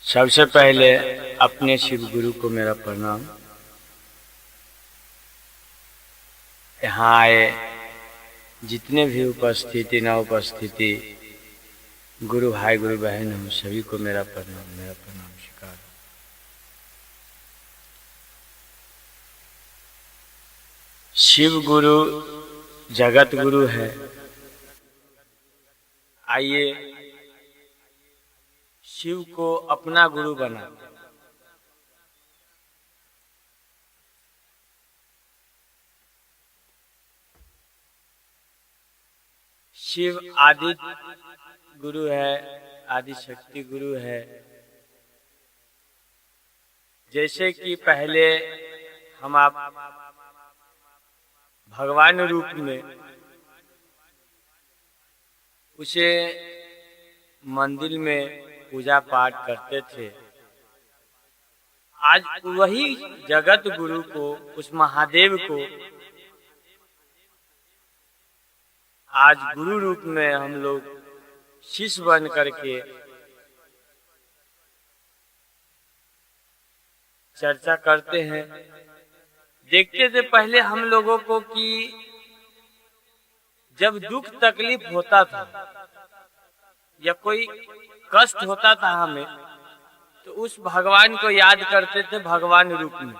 सबसे पहले अपने शिव गुरु को मेरा प्रणाम। यहाँ आए जितने भी उपस्थिति न उपस्थिति गुरु भाई गुरु बहन हम सभी को मेरा प्रणाम स्वीकार। शिव गुरु जगत गुरु है। आइए शिव को अपना गुरु बना। शिव आदि गुरु है, आदि शक्ति गुरु है। जैसे कि पहले हम आप भगवान रूप में उसे मंदिर में पूजा पाठ करते थे। आज वही जगत गुरु को, उस महादेव को आज गुरु रूप में हम लोग शिष्य बन करके चर्चा करते हैं। देखते थे पहले हम लोगों को कि जब दुख तकलीफ होता था या कोई कष्ट होता था हमें, तो उस भगवान को याद करते थे भगवान रूप में।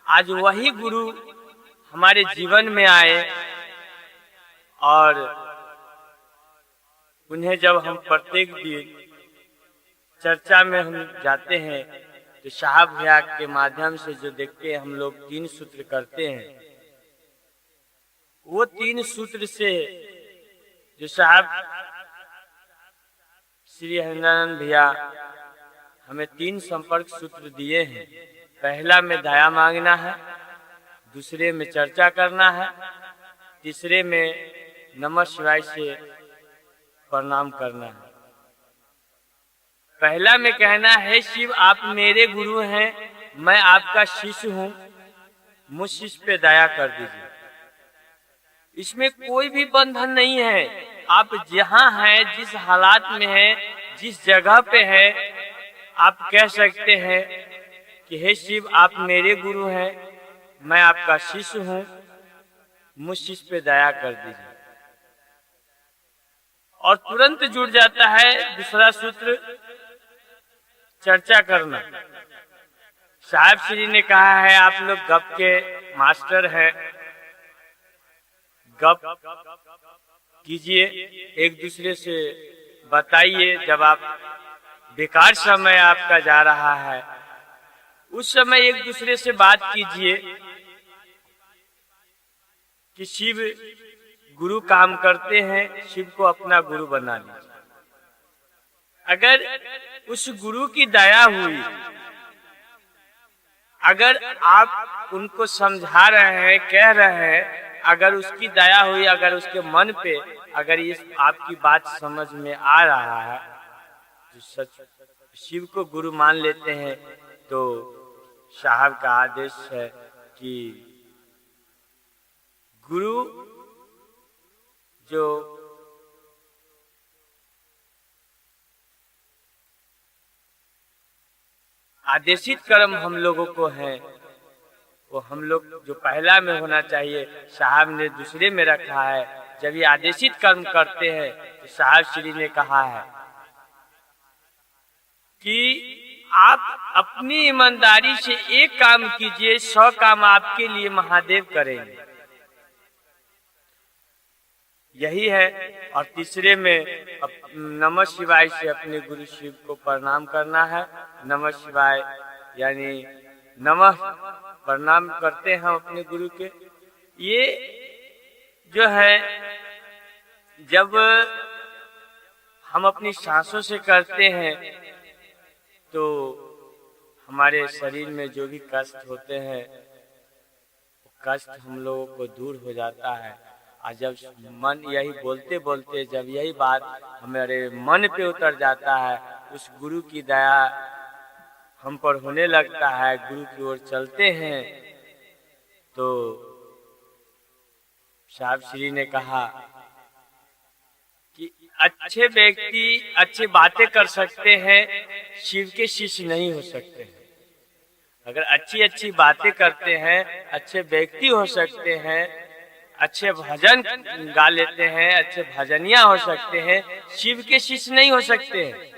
आज वही गुरु हमारे जीवन में आए और उन्हें जब हम प्रत्येक दिन चर्चा में हम जाते हैं तो साहब भैया के माध्यम से जो देखते हैं हम लोग 3 सूत्र करते हैं, वो 3 सूत्र से जो साहब श्री हरिनारायण भैया हमें 3 संपर्क सूत्र दिए हैं। पहला में दया मांगना है, दूसरे में चर्चा करना है, तीसरे में नमः शिवाय से प्रणाम करना है। पहला में कहना है शिव आप मेरे गुरु हैं, मैं आपका शिष्य हूँ, मुझ शिष्य पे दया कर दीजिए। इसमें कोई भी बंधन नहीं है। आप जहाँ हैं, जिस हालात में हैं, जिस जगह पे हैं, आप कह सकते हैं कि हे शिव आप मेरे गुरु हैं, मैं आपका शिष्य हूँ, मुझ शिष्य पे दया कर दीजिए। और तुरंत जुड़ जाता है दूसरा सूत्र चर्चा करना। साहब श्री ने कहा है आप लोग गप के मास्टर हैं, गप कीजिए, एक दूसरे से बताइए। जब आप बेकार समय आपका जा रहा है उस समय एक दूसरे से बात कीजिए कि शिव गुरु काम करते हैं, शिव को अपना गुरु बना लीजिए। अगर उस गुरु की दया हुई, अगर आप उनको समझा रहे हैं, कह रहे हैं, अगर उसकी दया हुई, अगर उसके मन पे अगर इस आपकी बात समझ में आ रहा है, जो सच शिव को गुरु मान लेते हैं, तो साहब का आदेश है कि गुरु जो आदेशित कर्म हम लोगों को है वो हम लोग जो पहला में होना चाहिए, साहब ने दूसरे में रखा है। जब ये आदेशित कर्म करते हैं तो साहब श्री ने कहा है कि आप अपनी ईमानदारी से एक काम कीजिए, 100 काम आपके लिए महादेव करेंगे। यही है। और तीसरे में नमः शिवाय से अपने गुरु शिव को प्रणाम करना है। नमः शिवाय यानी नमः प्रणाम करते हैं अपने गुरु के। ये जो है जब हम अपनी सांसों से करते हैं तो हमारे शरीर में जो भी कष्ट होते हैं वो कष्ट हम लोगों को दूर हो जाता है। और जब मन यही बोलते बोलते जब यही बात हमारे मन पे उतर जाता है, उस गुरु की दया हम पर होने लगता है, गुरु की ओर चलते हैं, तो साहब श्री ने कहा कि अच्छे व्यक्ति अच्छी बातें कर सकते हैं, शिव के शिष्य नहीं हो सकते हैं। अगर अच्छी अच्छी बातें करते हैं, अच्छे व्यक्ति हो सकते हैं, अच्छे भजन गा लेते हैं, अच्छे भजनिया हो सकते हैं, शिव के शिष्य नहीं हो सकते हैं।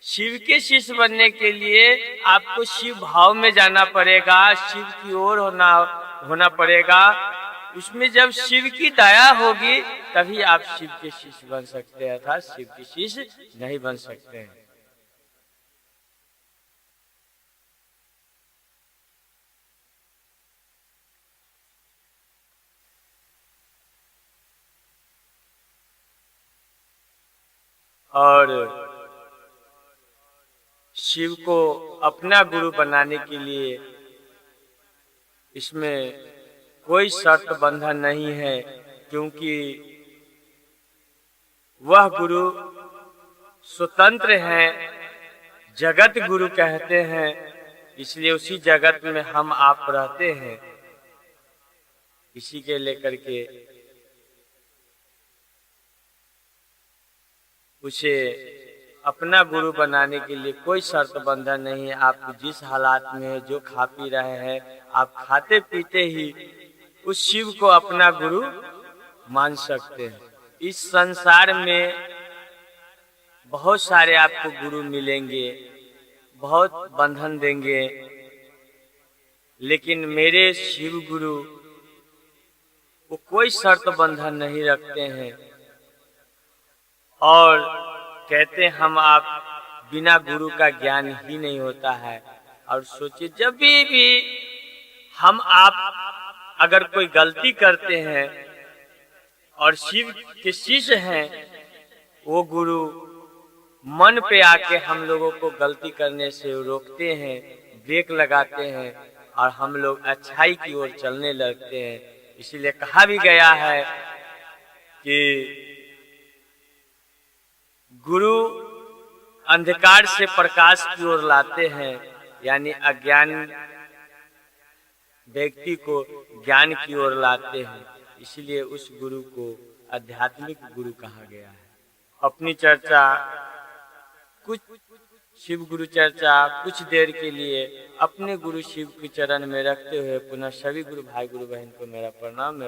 शिव के शिष्य बनने के लिए आपको शिव भाव में जाना पड़ेगा, शिव की ओर होना पड़ेगा। उसमें जब शिव की दया होगी तभी आप शिव के शिष्य बन सकते हैं, अर्थात शिव के शिष्य नहीं बन सकते हैं। और शिव को अपना गुरु बनाने के लिए इसमें कोई शर्त बंधन नहीं है, क्योंकि वह गुरु स्वतंत्र हैं, जगत गुरु कहते हैं, इसलिए उसी जगत में हम आप रहते हैं। इसी के लेकर के उसे अपना गुरु बनाने के लिए कोई शर्त बंधन नहीं है। आप जिस हालात में है, जो खा पी रहे हैं, आप खाते पीते ही उस शिव को अपना गुरु मान सकते हैं। इस संसार में बहुत सारे आपको गुरु मिलेंगे, बहुत बंधन देंगे, लेकिन मेरे शिव गुरु वो कोई शर्त बंधन नहीं रखते हैं और कहते हम आप बिना गुरु का ज्ञान ही नहीं होता है। और सोचिए, जब भी हम आप अगर कोई गलती करते हैं और शिव के शिष्य हैं, वो गुरु मन पे आके हम लोगों को गलती करने से रोकते हैं, ब्रेक लगाते हैं और हम लोग अच्छाई की ओर चलने लगते हैं। इसीलिए कहा भी गया है कि गुरु अंधकार से प्रकाश की ओर लाते हैं, यानी अज्ञान व्यक्ति को ज्ञान की ओर लाते हैं। इसलिए उस गुरु को आध्यात्मिक गुरु कहा गया है। अपनी चर्चा कुछ शिव गुरु चर्चा कुछ देर के लिए अपने गुरु शिव के चरण में रखते हुए पुनः सभी गुरु भाई गुरु बहन को मेरा प्रणाम।